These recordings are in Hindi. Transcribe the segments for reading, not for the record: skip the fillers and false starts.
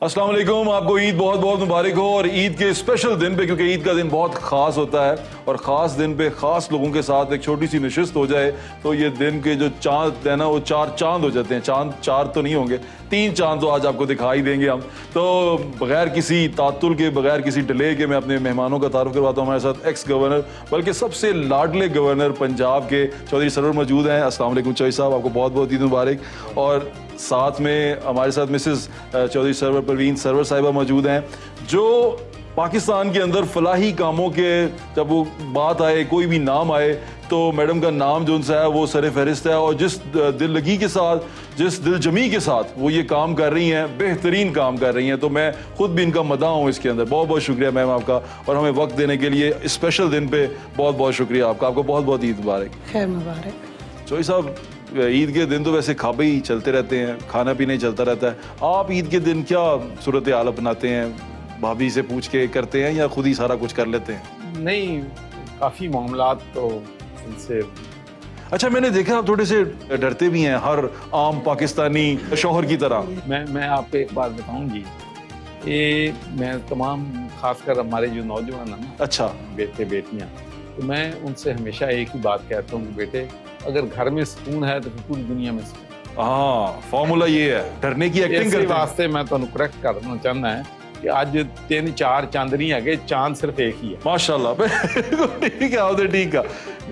अस्सलाम वालेकुम, आपको ईद बहुत बहुत मुबारक हो। और ईद के स्पेशल दिन पे, क्योंकि ईद का दिन बहुत ख़ास होता है और ख़ास दिन पे ख़ास लोगों के साथ एक छोटी सी नशिस्त हो जाए तो ये दिन के जो चांद है ना वो चार चांद हो जाते हैं। चांद चार तो नहीं होंगे, 3 चांद तो आज आपको दिखाई देंगे हम। तो बगैर किसी तातुल के, बगैर किसी डिले के मैं अपने मेहमानों का तारुफ करवाता हूँ। हमारे साथ एक्स गवर्नर, बल्कि सबसे लाडले गवर्नर पंजाब के चौधरी सरवर मौजूद हैं। अस्सलाम वालेकुम चौधरी साहब, आपको बहुत बहुत ईद मुबारक। और साथ में हमारे साथ मिसेस चौधरी सरवर परवीन सरवर साहिबा मौजूद हैं, जो पाकिस्तान के अंदर फलाही कामों के जब वो बात आए, कोई भी नाम आए तो मैडम का नाम जो उनसे है वो सर फहरिस्त है। और जिस दिल लगी के साथ, जिस दिल जमी के साथ वो ये काम कर रही हैं, बेहतरीन काम कर रही हैं। तो मैं खुद भी इनका मदाह हूँ इसके अंदर। बहुत बहुत शुक्रिया मैम आपका, और हमें वक्त देने के लिए स्पेशल दिन पे बहुत बहुत शुक्रिया आपका। आपको बहुत बहुत ईद मुबारक। खैर मुबारक। चौधरी साहब, ईद के दिन तो वैसे खाबे ही चलते रहते हैं, खाना पीना ही चलता रहता है। आप ईद के दिन क्या सूरत हाल अपनाते हैं? भाभी से पूछ के करते हैं या खुद ही सारा कुछ कर लेते हैं? नहीं, काफ़ी मामलात तो इनसे। अच्छा, मैंने देखा आप थोड़े से डरते भी हैं, हर आम पाकिस्तानी शौहर की तरह। मैं आपको एक बात बताऊंगी, ये मैं तमाम खासकर हमारे जो नौजवान हैं ना, अच्छा, बेटे बेटियां, तो मैं उनसे हमेशा एक ही बात कहता हूँ, बेटे अगर घर में सुकून है तो पूरी दुनिया में सुकून। हाँ, फॉर्मूला ये है, डरने की एक्टिंग करते हैं। वास्ते मैं तुहानू करैक्ट करना चाहना है कि आज 3-4 चांद नहीं है, चांद सिर्फ एक ही है। माशाल्लाह। ठीक है, आपने ठीक है।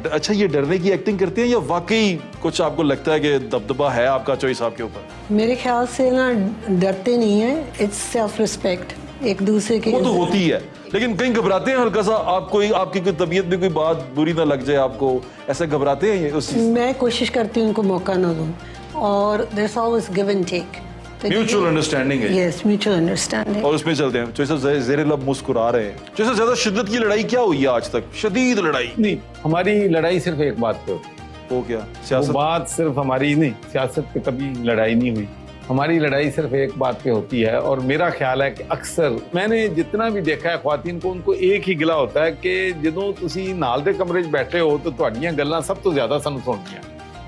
अच्छा, ये डरने की एक्टिंग करते हैं या वाकई कुछ आपको लगता है कि दबदबा है आपका चॉइस आपके ऊपर? मेरे ख्याल से ना डरते नहीं है, इट्स सेल्फ रिस्पेक्ट, एक दूसरे के। वो तो होती है, लेकिन कहीं घबराते हैं हल्का सा? आप कोई, आपकी कोई तबीयत में कोई बात बुरी ना लग जाए आपको, ऐसे घबराते हैं ये उस? मैं कोशिश करती हूँ उनको मौका ना दूँ, और there's always give and take। Mutual understanding है। Yes, mutual understanding. और उसमें चलते हैं। जैसे ज़ेरे लब मुस्कुरा रहे हैं, जैसे ज्यादा शिद्दत की लड़ाई क्या हुई है आज तक? शदीद लड़ाई नहीं, हमारी लड़ाई सिर्फ एक बात पे होती है। वो क्या? सियासत? वो बात सिर्फ हमारी नहीं, सियासत पे कभी लड़ाई नहीं हुई। हमारी लड़ाई सिर्फ एक बात पे होती है, और मेरा ख्याल है कि अक्सर मैंने जितना भी देखा है ख्वातीन को, उनको एक ही गिला होता है कि जदों तुसी नाल दे कमरे 'च बैठे हो तो तुहाड़ियां गल्लां सब तो ज्यादा सानू सुणदियां,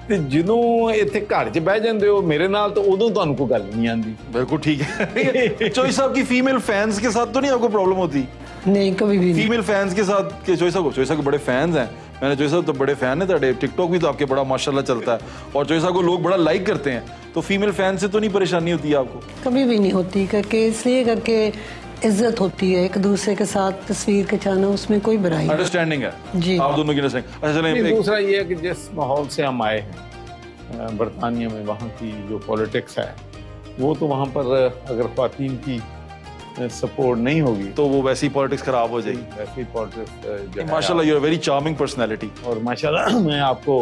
ते जदों इत्थे घर 'च बह जांदे हो मेरे नाल तो उदों तुहानू कोई गल नहीं आंदी। बिल्कुल ठीक है। चौधरी साहब की फीमेल फैंस के साथ तो नहीं आपको प्रॉब्लम होती? नहीं, कभी भी नहीं। फीमेल फैंस के साथ के चौधरी साहब बड़े फैंस हैं। मैंने चौधरी साहब तो बड़े फैन है ਤੁਹਾਡੇ, टिकटॉक भी तो आपके बड़ा माशाल्लाह चलता है, और चौधरी साहब को लोग बड़ा लाइक करते हैं। तो फीमेल फैन से तो नहीं परेशानी होती है आपको? कभी भी नहीं होती, करके इसलिए करके इज्जत होती है, एक दूसरे के साथ तस्वीर खिंचाना, उसमें कोई बुराई नहीं। अंडरस्टैंडिंग है जी, आप दोनों की अंडरस्टैंडिंग। अच्छा चलें, दूसरा ये है कि जिस माहौल से हम आए हैं बरतानिया में, वहाँ की जो पॉलिटिक्स है वो तो वहाँ पर अगर ख्वातीन की सपोर्ट नहीं होगी तो वो वैसी पॉलिटिक्स खराब हो जाएगी। वैसी पॉलिटिक्स माशाल्लाह you are very charming personality. और माशाल्लाह मैं आपको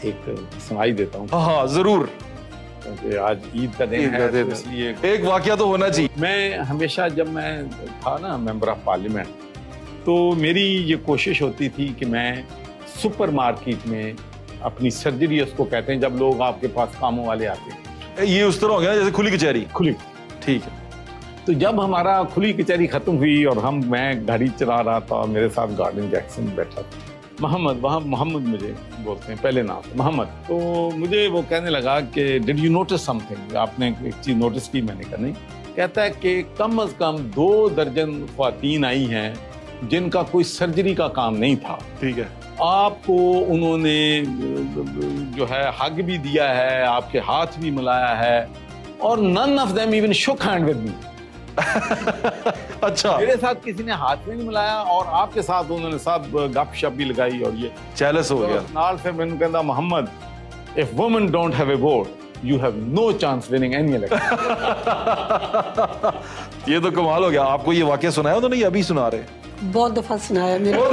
एक सुनाई देता हूँ। हाँ जरूर, क्योंकि आज ईद का दिन है, तो इसलिए एक वाकया तो होना चाहिए। मैं हमेशा जब मैं था ना मेंबर ऑफ पार्लियामेंट, तो मेरी ये कोशिश होती थी कि मैं सुपर मार्केट में अपनी सर्जरी, उसको कहते हैं जब लोग आपके पास कामों वाले आते हैं, ये उस तरह हो गया जैसे खुली कचहरी। खुली, ठीक है। तो जब हमारा खुली कचहरी खत्म हुई और मैं गाड़ी चला रहा था, मेरे साथ गार्डन जैक्सन बैठा था, मोहम्मद, वहाँ मोहम्मद मुझे बोलते हैं, पहले नाम मोहम्मद। तो मुझे वो कहने लगा कि डिड यू नोटिस समथिंग, आपने एक चीज़ नोटिस की? मैंने कहा नहीं। कहता है कि कम अज़ कम 2 दर्जन ख्वातीन आई हैं जिनका कोई सर्जरी का काम नहीं था। ठीक है। आपको उन्होंने जो है हग भी दिया है, आपके हाथ भी मिलाया है, और none of them even shook hand with me. अच्छा, मेरे साथ किसी ने हाथ में नहीं मिलाया, और आपके साथ उन्होंने सब गपशप भी लगाई, और ये चैलेंज हो गया। नाल फिर मैंने कहता, Mohammad if women don't have a vote you have no chance winning any election. ये तो कमाल हो गया। आपको ये वाकया सुनाया तो नहीं? अभी सुना रहे? बहुत दफा सुनाया मेरे को।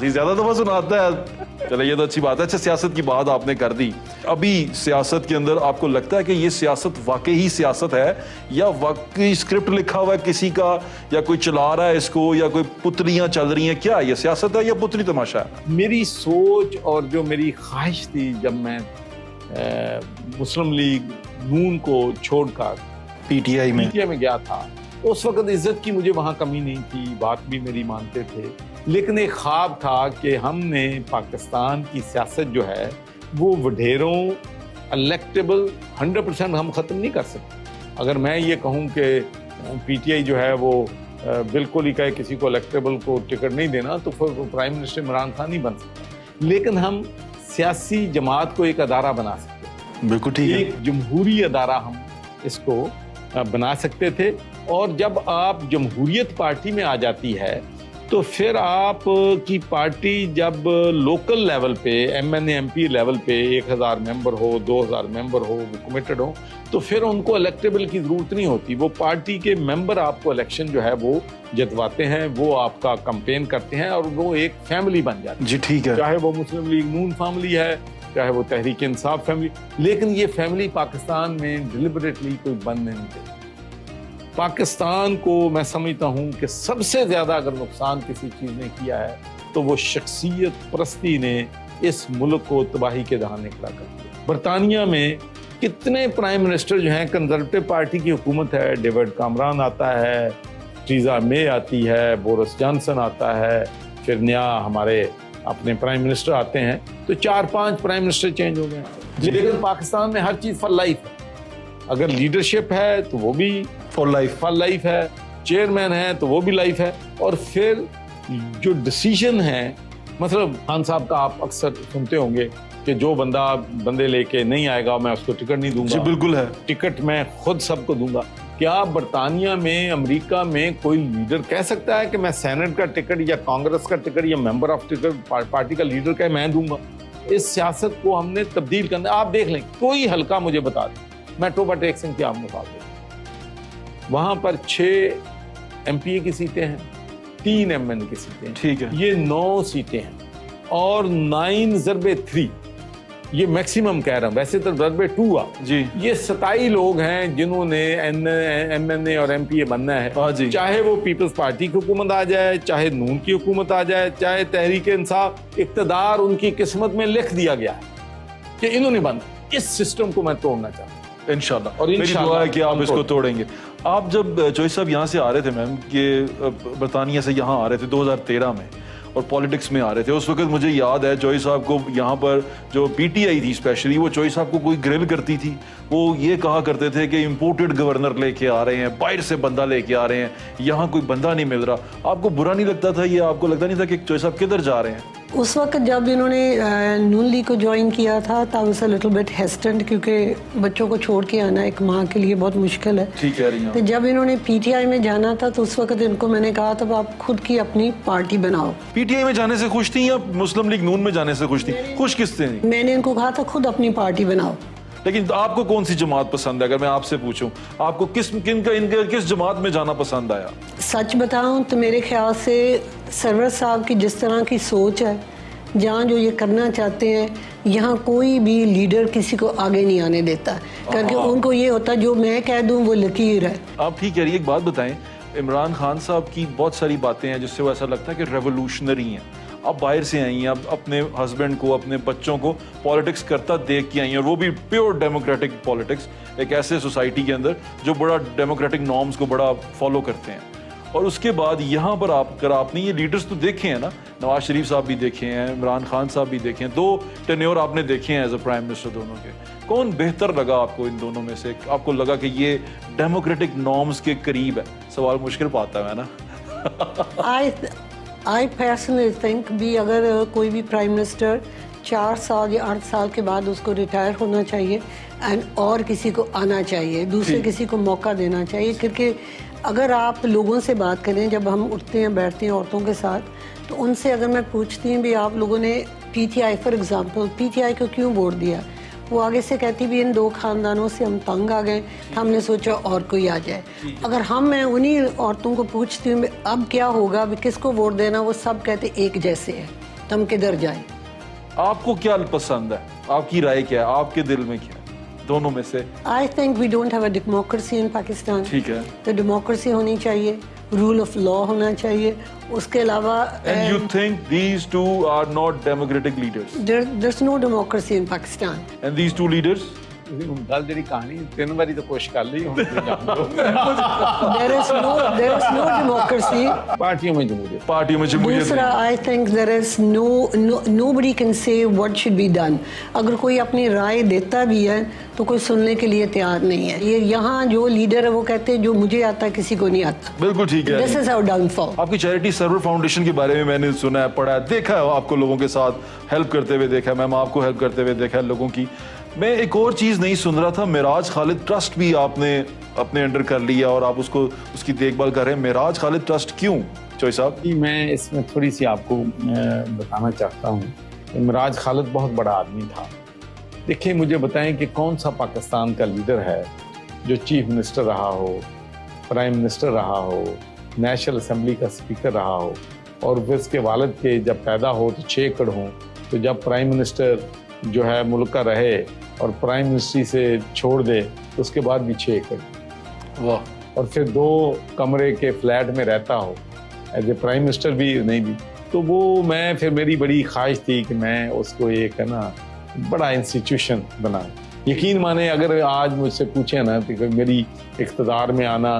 ज्यादा दफा सुनाता है। चलो ये तो अच्छी बात है। अच्छा, सियासत की बात आपने कर दी। अभी सियासत के अंदर आपको लगता है कि ये सियासत वाकई ही सियासत है, या वाकई स्क्रिप्ट लिखा हुआ है किसी का, या कोई चला रहा है इसको, या कोई पुतलियां चल रही हैं? क्या ये सियासत है या पुतली तमाशा है? मेरी सोच और जो मेरी ख्वाहिश थी, जब मैं मुस्लिम लीग नून को छोड़कर पीटीआई में गया था, उस वक्त इज्जत की मुझे वहाँ कमी नहीं थी, बात भी मेरी मानते थे, लेकिन एक ख्वाब था कि हमने पाकिस्तान की सियासत जो है वो वडेरों इलेक्टेबल 100% हम ख़त्म नहीं कर सकते। अगर मैं ये कहूँ कि पीटीआई जो है वो बिल्कुल ही कहे किसी को इलेक्टेबल को टिकट नहीं देना, तो फिर प्राइम मिनिस्टर इमरान खान नहीं बन सकता। लेकिन हम सियासी जमात को एक अदारा बना सकते हैं, बिल्कुल ठीक है, एक जमहूरी अदारा हम इसको बना सकते थे। और जब आप जमहूरियत पार्टी में आ जाती है तो फिर आप की पार्टी जब लोकल लेवल पे एमएनए एमपी लेवल पे 1000 मेंबर हो, 2000 मेंबर हो, वो कमिटेड हो, तो फिर उनको इलेक्टेबल की जरूरत नहीं होती। वो पार्टी के मेंबर आपको इलेक्शन जो है वो जितवाते हैं, वो आपका कैंपेन करते हैं और वो एक फैमिली बन जाती है। जी ठीक है, चाहे वो मुस्लिम लीग नून फैमिली है, चाहे वो तहरीक इंसाफ फैमिली, लेकिन ये फैमिली पाकिस्तान में डिलिबरेटली कोई बंद नहीं होती। पाकिस्तान को मैं समझता हूं कि सबसे ज्यादा अगर नुकसान किसी चीज ने किया है तो वो शख्सियत परस्ती ने इस मुल्क को तबाही के दहाने खड़ा कर दिया। बरतानिया में कितने प्राइम मिनिस्टर जो हैं, कंजर्वेटिव पार्टी की हुकूमत है, डेविड कैमरन आता है, टीजा मे आती है, बोरिस जॉनसन आता है, फिर नया हमारे अपने प्राइम मिनिस्टर आते हैं, तो 4-5 प्राइम मिनिस्टर चेंज हो गए। लेकिन पाकिस्तान में हर चीज फॉर लाइफ है। अगर लीडरशिप है तो वो भी फॉर लाइफ है, चेयरमैन है तो वो भी लाइफ है, और फिर जो डिसीजन है, मतलब खान साहब का आप अक्सर सुनते होंगे कि जो बंदे लेके नहीं आएगा मैं उसको टिकट नहीं दूंगा। जी बिल्कुल है, टिकट मैं खुद सबको दूंगा। क्या बरतानिया में, अमेरिका में कोई लीडर कह सकता है कि मैं सेनेट का टिकट या कांग्रेस का टिकट या मेंबर ऑफ टिकट पार्टी का लीडर कहे मैं दूंगा? इस सियासत को हमने तब्दील करना। आप देख लें, कोई हल्का मुझे बता दें, मैं टोबा टेक सिंह की आप मिसाल दें, वहां पर 6 एमपीए की सीटें हैं, 3 एमएन की सीटें हैं, ठीक है, ये 9 सीटें हैं, और 9/3 ये मैक्सिमम कह रहा हूं, वैसे तो ज़रबे 2 जी, ये 27 लोग हैं जिन्होंने एमएनए और एमपीए बनना है। हाँ जी, चाहे वो पीपल्स पार्टी की हुकूमत आ जाए, चाहे नून की हुकूमत आ जाए, चाहे तहरीक इंसाफ, इक़्तिदार उनकी किस्मत में लिख दिया गया है कि इन्होंने बनना। इस सिस्टम को मैं तोड़ना चाहता हूँ इंशाल्लाह, और मेरी दुआ है कि आप इसको तोड़। तोड़ेंगे। आप जब चॉइस साहब यहाँ से आ रहे थे मैम, ये बरतानिया से यहाँ आ रहे थे 2013 में और पॉलिटिक्स में आ रहे थे, उस वक्त मुझे याद है चॉइस साहब को यहाँ पर जो पीटीआई थी स्पेशली, वो चॉइस साहब को कोई ग्रिल करती थी, वो ये कहा करते थे कि इंपोर्टेड गवर्नर लेके आ रहे हैं, बाहर से बंदा लेके आ रहे हैं, यहाँ कोई बंदा नहीं मिल रहा। आपको बुरा नहीं लगता था ये? आपको लगता नहीं था कि चॉइस साहब किधर जा रहे हैं? उस वक्त जब इन्होंने नून लीग को ज्वाइन किया था तब उसे लिटिल बिट हेस्टेंट, क्योंकि बच्चों को छोड़ के आना एक माँ के लिए बहुत मुश्किल है। ठीक कह रही हैं। तो जब इन्होंने पीटीआई में जाना था तो उस वक्त इनको मैंने कहा था आप खुद की अपनी पार्टी बनाओ। पीटीआई में जाने से खुश थी या मुस्लिम लीग नून में जाने से खुश थी? खुश किससे थी? मैंने इनको कहा था खुद अपनी पार्टी बनाओ। लेकिन आपको कौन सी जमात पसंद है? अगर मैं आपसे पूछूं, आपको किस जमात में जाना पसंद आया? सच बताऊं तो मेरे ख्याल से सरवर साहब की जिस तरह की सोच है, जहाँ जो ये करना चाहते हैं, यहाँ कोई भी लीडर किसी को आगे नहीं आने देता, क्योंकि उनको ये होता है जो मैं कह दूं वो लकीर है। आप ठीक कह रही है। एक बात बताएं, इमरान खान साहब की बहुत सारी बातें हैं जिससे वो ऐसा लगता है कि रेवोल्यूशनरी हैं। आप बाहर से आई हैं, आप अपने हस्बैंड को, अपने बच्चों को पॉलिटिक्स करता देख के आई हैं, और वो भी प्योर डेमोक्रेटिक पॉलिटिक्स, एक ऐसे सोसाइटी के अंदर जो बड़ा डेमोक्रेटिक नॉर्म्स को बड़ा फॉलो करते हैं। और उसके बाद यहाँ पर आपने ये लीडर्स तो देखे हैं ना, नवाज शरीफ साहब भी देखे हैं, इमरान खान साहब भी देखे हैं, 2 टेन्योर आपने देखे हैं एज अ प्राइम मिनिस्टर दोनों के। कौन बेहतर लगा आपको इन दोनों में से? आपको लगा कि ये डेमोक्रेटिक नॉर्म्स के करीब है? सवाल मुश्किल पाता है ना। आई पर्सनली थिंक भी अगर कोई भी प्राइम मिनिस्टर 4 साल या 8 साल के बाद उसको रिटायर होना चाहिए एंड और किसी को आना चाहिए, दूसरे किसी को मौका देना चाहिए। क्योंकि अगर आप लोगों से बात करें, जब हम उठते हैं बैठते हैं औरतों के साथ, तो उनसे अगर मैं पूछती हूँ भी आप लोगों ने पीटीआई फॉर एग्जांपल पीटीआई को क्यों वोट दिया, वो आगे से कहती भी इन 2 खानदानों से हम तंग आ गए, हमने सोचा और कोई आ जाए। अगर मैं उन्हीं औरतों को पूछती हूँ अब क्या होगा, किसको वोट देना, वो सब कहते एक जैसे है, तो हम किधर जाए। आपको क्या पसंद है? आपकी राय क्या है? आपके दिल में क्या है दोनों में से? I think we don't have a democracy in Pakistan. ठीक है, तो डेमोक्रेसी होनी चाहिए, रूल ऑफ लॉ होना चाहिए, उसके अलावा and you think these 2 are not democratic leaders? there's no democracy in Pakistan. And these 2 leaders? ਤੁਸੀਂ ਹੁਣ ਗੱਲ ਜਿਹੜੀ ਕਹਾਣੀ 3 ਵਾਰੀ ਤਾਂ ਕੋਸ਼ਿਸ਼ ਕਰ ਲਈ ਹੁਣ ਤੁਸੀਂ ਜਾਣ ਦਿਓ। there is no democracy. पार्टियों में जमहूरियत। पार्टियों में जमहूरियत दूसरा, I think there is nobody can say what should be done. अगर कोई अपनी राय देता भी है तो कोई सुनने के लिए तैयार नहीं है। ये यहाँ जो लीडर है वो कहते हैं जो मुझे आता है किसी को नहीं आता। बिल्कुल ठीक है। This is our downfall. आपकी चैरिटी सर्वर फाउंडेशन के बारे में मैंने सुना है, पढ़ा है, देखा है, आपको लोगों के साथ हेल्प करते हुए देखा है, मैम आपको हेल्प करते हुए देखा है लोगों की। मैं एक और चीज़ नहीं सुन रहा था, मेराज खालिद ट्रस्ट भी आपने अपने अंडर कर लिया और आप उसको उसकी देखभाल कर रहे हैं। मेराज खालिद ट्रस्ट क्यों चोई साहब? जी, मैं इसमें थोड़ी सी आपको बताना चाहता हूँ कि मेराज खालिद बहुत बड़ा आदमी था। देखिए, मुझे बताएं कि कौन सा पाकिस्तान का लीडर है जो चीफ मिनिस्टर रहा हो, प्राइम मिनिस्टर रहा हो, नेशनल असेंबली का स्पीकर रहा हो और फिर उसके वालिद के जब पैदा हो तो 6 एकड़ हों, तो जब प्राइम मिनिस्टर जो है मुल्क का रहे और प्राइम मिनिस्ट्री से छोड़ दे तो उसके बाद भी 6 एकड़, वाह, और फिर 2 कमरे के फ्लैट में रहता हो एज ए प्राइम मिनिस्टर भी नहीं भी, तो वो मैं फिर मेरी बड़ी ख्वाहिश थी कि मैं उसको एक है ना बड़ा इंस्टीट्यूशन बनाऊं। यकीन माने अगर आज मुझसे पूछे ना तो मेरी इक़्तिदार में आना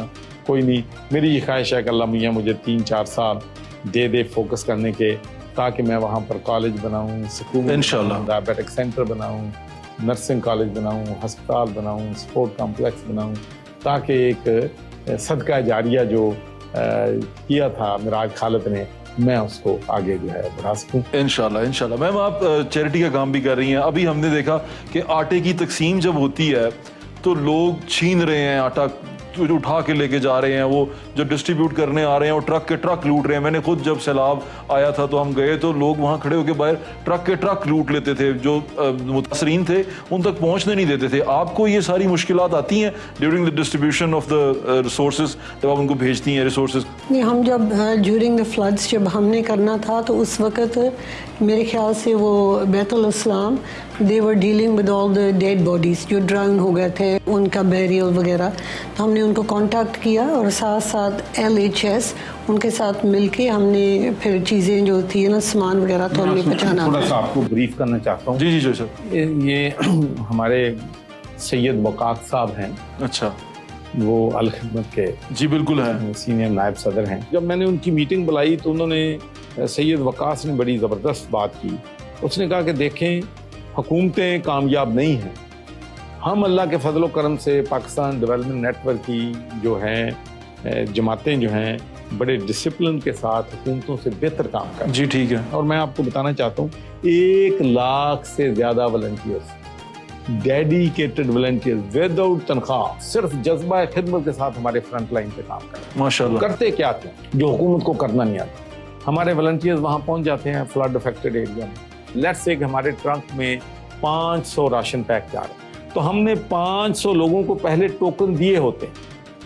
कोई नहीं, मेरी ये ख्वाहिश है कि अल्लाह मियाँ मुझे 3-4 साल दे फोकस करने के, ताकि मैं वहाँ पर कॉलेज बनाऊँ, स्कूल इंशाल्लाह, डायबिटिक सेंटर बनाऊँ, नर्सिंग कॉलेज बनाऊँ, हस्पताल बनाऊँ, स्पोर्ट कॉम्प्लेक्स बनाऊँ, ताकि एक सदका जारिया जो किया था मेराज खालिद ने, मैं उसको आगे जो है बढ़ा सकूँ इंशाल्लाह। इंशाल्लाह। मैम आप चैरिटी का काम भी कर रही हैं। अभी हमने देखा कि आटे की तकसीम जब होती है तो लोग छीन रहे हैं आटा, जो उठा के लेके जा रहे हैं, वो जो डिस्ट्रीब्यूट करने आ रहे हैं वो ट्रक के ट्रक लूट रहे हैं। मैंने खुद जब सैलाब आया था तो हम गए तो लोग वहाँ खड़े होकर बाहर ट्रक के ट्रक लूट लेते थे, जो मुतासरीन थे उन तक पहुँचने नहीं देते थे। आपको ये सारी मुश्किलात आती हैं during the distribution of the resources, जब आप उनको भेजती हैं रिसोर्सेज? नहीं, हम जब ड्यूरिंग द फ्लड्स जब हमने करना था तो उस वक़्त मेरे ख्याल से वो Baitul Islam they were dealing with all the dead bodies जो ड्राउन हो गए थे, उनका बैरियल वगैरह, तो हमने उनको कांटेक्ट किया और साथ साथ LHS उनके साथ मिलके हमने फिर चीज़ें जो थी ना सामान वगैरह तो हमने पहुँचाना। थोड़ा सा आपको ब्रीफ करना चाहता हूँ। जी जी जी सर। ये हमारे सैयद वकाक साहब हैं। अच्छा, वो अल खिदमत के जी बिल्कुल है, सीनियर नायब सदर हैं। जब मैंने उनकी मीटिंग बुलाई तो उन्होंने सैयद वकास ने बड़ी ज़बरदस्त बात की। उसने कहा कि देखें, हुकूमतें कामयाब नहीं हैं, हम अल्लाह के फजल करम से पाकिस्तान डेवलपमेंट नेटवर्क की जो हैं जमातें जो हैं बड़े डिसिप्लिन के साथ हुकूमतों से बेहतर काम कर। जी ठीक है। और मैं आपको बताना चाहता हूँ 1 लाख से ज़्यादा वॉलंटियर्स, डेडिकेटेड वॉलंटियर्स विदाउट तनख्वाह, सिर्फ जज्बा खिदमत के साथ हमारे फ्रंट लाइन पे काम कर रहे हैं। माशाल्लाह। करते क्या थे जो हुकूमत को करना नहीं आता। हमारे वॉलंटियर्स वहाँ पहुँच जाते हैं फ्लड अफेक्टेड एरिया में। लेट्स से हमारे ट्रक में 500 राशन पैक जा रहे हैं, तो हमने 500 लोगों को पहले टोकन दिए होते हैं,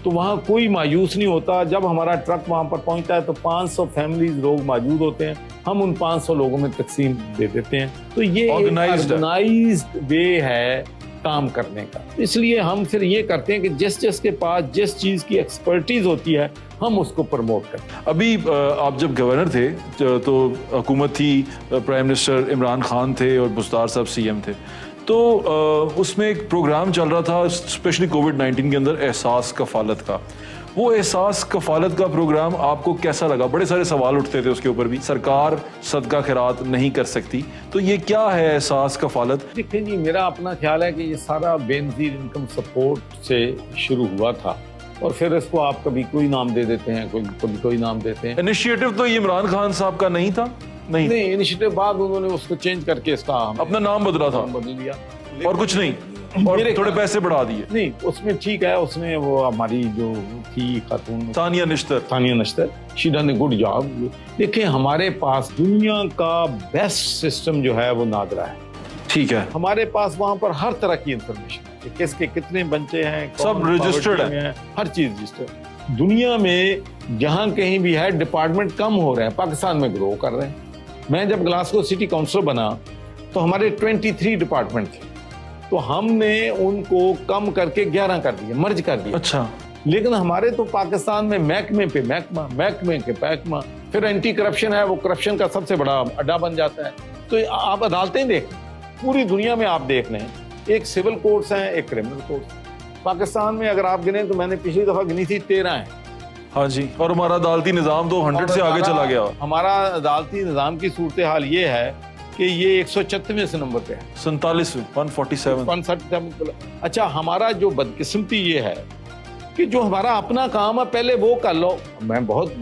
तो वहाँ कोई मायूस नहीं होता। जब हमारा ट्रक वहाँ पर पहुँचता है तो 500 फैमिलीज लोग मौजूद होते हैं, हम उन 500 लोगों में तकसीम दे देते हैं। तो ये ऑर्गेनाइज्ड वे है काम करने का। इसलिए हम फिर ये करते हैं कि जिस के पास जिस चीज़ की एक्सपर्टीज होती है हम उसको प्रमोट करते हैं। अभी आप जब गवर्नर थे तो हुकूमत थी, प्राइम मिनिस्टर इमरान खान थे और बुस्तार साहब CM थे, तो उसमें एक प्रोग्राम चल रहा था स्पेशली कोविड-19 के अंदर, एहसास कफालत का। वो एहसास कफालत का प्रोग्राम आपको कैसा लगा? बड़े सारे सवाल उठते थे उसके ऊपर भी, सरकार सदका खैरात नहीं कर सकती, तो ये क्या है एहसास कफालत? देखिए जी, मेरा अपना ख्याल है कि ये सारा बेनज़ीर इनकम सपोर्ट से शुरू हुआ था और फिर इसको आप कभी कोई नाम दे देते हैं, कभी कोई नाम देते हैं। इनिशिएटिव तो इमरान खान साहब का नहीं था? नहीं, इनिशिएटिव बाद उन्होंने उसको चेंज करके इसका अपना नाम बदला था, बदल दिया और कुछ नहीं, और थोड़े पैसे बढ़ा दिए। नहीं, उसमें ठीक है, उसने वो हमारी जो थी खातून Tania Nashtar, she done a good job. देखिए, हमारे पास दुनिया का बेस्ट सिस्टम जो है वो नादरा है। ठीक है, हमारे पास वहाँ पर हर तरह की इंफॉर्मेशन है कि किसके कितने बच्चे हैं, सब रजिस्टर्ड है, हर चीज रजिस्टर्ड। दुनिया में जहाँ कहीं भी है डिपार्टमेंट कम हो रहे हैं, पाकिस्तान में ग्रो कर रहे हैं। मैं जब ग्लासगो सिटी काउंसिलर बना तो हमारे 23 डिपार्टमेंट थे, तो हमने उनको कम करके 11 कर दिए, मर्ज कर दिया। अच्छा, लेकिन हमारे तो पाकिस्तान में महकमे पे महकमा, महकमे के महकमा, फिर एंटी करप्शन है, वो करप्शन का सबसे बड़ा अड्डा बन जाता है। तो आप अदालतें देख, पूरी दुनिया में आप देख लें एक सिविल कोर्ट्स हैं, एक क्रिमिनल कोर्ट्स। पाकिस्तान में अगर आप गिने तो मैंने पिछली दफा गिनी थी 13 हैं। हाँ जी, और हमारा अदालती निज़ाम तो 100 से आगे चला गया। हमारा अदालती निज़ाम की सूरत हाल ये है कि ये 136वें नंबर पे है, 47 147। अच्छा, हमारा जो बदकिस्मती ये है कि जो हमारा अपना काम है पहले वो कर लो। मैं बहुत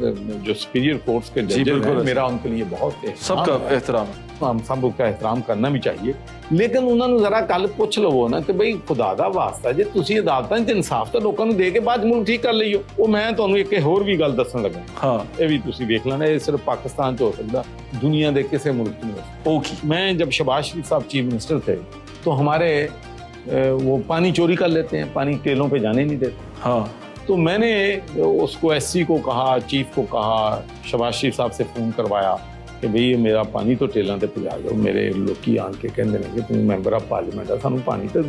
जो सुपीरियर कोर्ट्स के जज हैं, मेरा उनके लिए बहुत सबका एहतराम है, हम सब का एहतराम करना भी चाहिए, लेकिन उन्होंने जरा कल पूछ लवो ना कि भाई खुदा दा वास्ता जे तुसी अदालतां च इंसाफ तो लोगों दे के बाद मुल्क ठीक कर लियो। वो मैं तुहानू एक होर भी गल दसन लगा, हाँ ये भी तुसी देख लेना, ये सिर्फ पाकिस्तान च हो सकता, दुनिया के किसी मुल्क च नहीं हो सकता। ओके। मैं जब शहबाज शरीफ साहब चीफ मिनिस्टर थे तो हमारे वो पानी चोरी कर लेते हैं, पानी टेलों पे जाने नहीं देते। हाँ, तो मैंने उसको एससी को कहा, चीफ को कहा, शहबाज शरीफ साहब से फोन करवाया कि भाई मेरा पानी तो टेलों पे पजा जाओ। मेरे लोग आन के कहते हैं कि तुम मैंबर ऑफ पार्लियामेंट है, सानू पानी तो